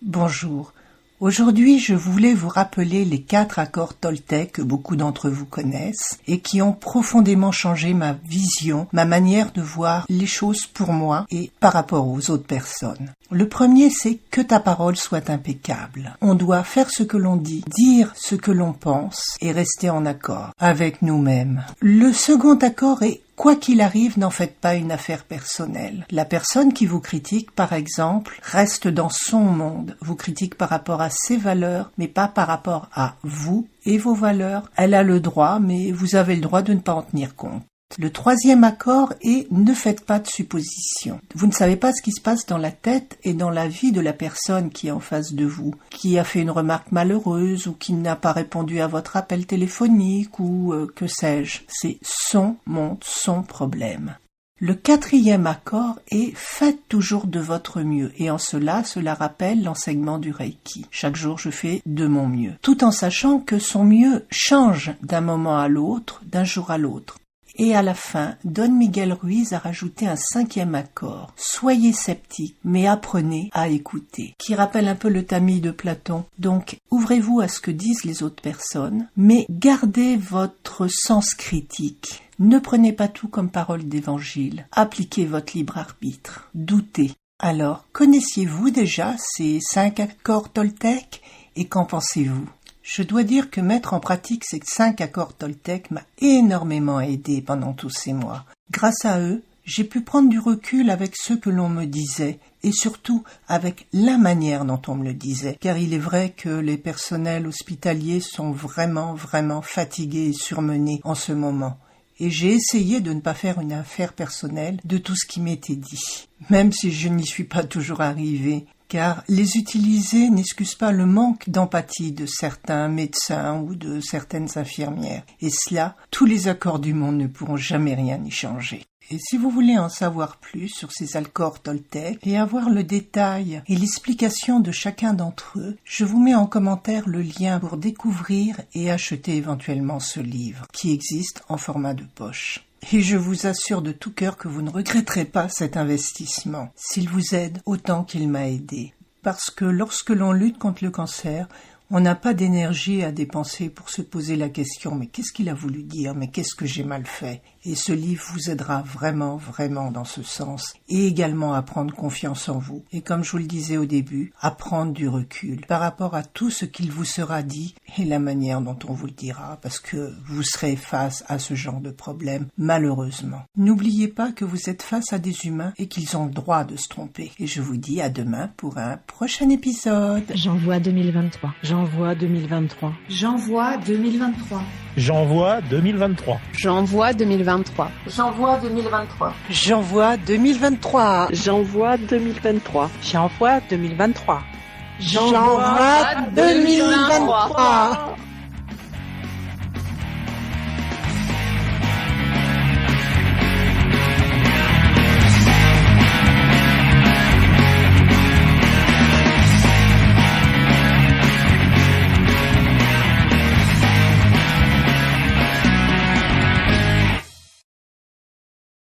Bonjour. Aujourd'hui, je voulais vous rappeler les 4 accords Toltec que beaucoup d'entre vous connaissent et qui ont profondément changé ma vision, ma manière de voir les choses pour moi et par rapport aux autres personnes. Le premier, c'est que ta parole soit impeccable. On doit faire ce que l'on dit, dire ce que l'on pense et rester en accord avec nous-mêmes. Le second accord est quoi qu'il arrive, n'en faites pas une affaire personnelle. La personne qui vous critique, par exemple, reste dans son monde, vous critique par rapport à ses valeurs, mais pas par rapport à vous et vos valeurs. Elle a le droit, mais vous avez le droit de ne pas en tenir compte. Le troisième accord est ne faites pas de suppositions. Vous ne savez pas ce qui se passe dans la tête et dans la vie de la personne qui est en face de vous, qui a fait une remarque malheureuse ou qui n'a pas répondu à votre appel téléphonique ou que sais-je. C'est son monde, son problème. Le quatrième accord est faites toujours de votre mieux et en cela rappelle l'enseignement du Reiki. Chaque jour je fais de mon mieux, tout en sachant que son mieux change d'un moment à l'autre, d'un jour à l'autre. Et à la fin, Don Miguel Ruiz a rajouté un 5e accord. Soyez sceptiques, mais apprenez à écouter, qui rappelle un peu le tamis de Platon. Donc, ouvrez-vous à ce que disent les autres personnes, mais gardez votre sens critique. Ne prenez pas tout comme parole d'évangile. Appliquez votre libre arbitre. Doutez. Alors, connaissiez-vous déjà ces 5 accords Toltec et qu'en pensez-vous ? Je dois dire que mettre en pratique ces 5 accords Toltec m'a énormément aidé pendant tous ces mois. Grâce à eux, j'ai pu prendre du recul avec ce que l'on me disait et surtout avec la manière dont on me le disait. Car il est vrai que les personnels hospitaliers sont vraiment fatigués et surmenés en ce moment. Et j'ai essayé de ne pas faire une affaire personnelle de tout ce qui m'était dit. Même si je n'y suis pas toujours arrivée. Car les utiliser n'excuse pas le manque d'empathie de certains médecins ou de certaines infirmières. Et cela, tous les accords du monde ne pourront jamais rien y changer. Et si vous voulez en savoir plus sur ces accords Toltec et avoir le détail et l'explication de chacun d'entre eux, je vous mets en commentaire le lien pour découvrir et acheter éventuellement ce livre, qui existe en format de poche. Et je vous assure de tout cœur que vous ne regretterez pas cet investissement, s'il vous aide autant qu'il m'a aidé. Parce que lorsque l'on lutte contre le cancer, on n'a pas d'énergie à dépenser pour se poser la question « mais qu'est-ce qu'il a voulu dire ? Mais qu'est-ce que j'ai mal fait ?» Et ce livre vous aidera vraiment dans ce sens. Et également à prendre confiance en vous. Et comme je vous le disais au début, à prendre du recul par rapport à tout ce qu'il vous sera dit et la manière dont on vous le dira, parce que vous serez face à ce genre de problème, malheureusement. N'oubliez pas que vous êtes face à des humains et qu'ils ont le droit de se tromper. Et je vous dis à demain pour un prochain épisode. J'envoie 2023. J'envoie 2023. J'envoie 2023. J'envoie 2023. J'envoie 2023. J'envoie 2023. J'envoie 2023. J'envoie 2023. J'envoie 2023. J'envoie 2023.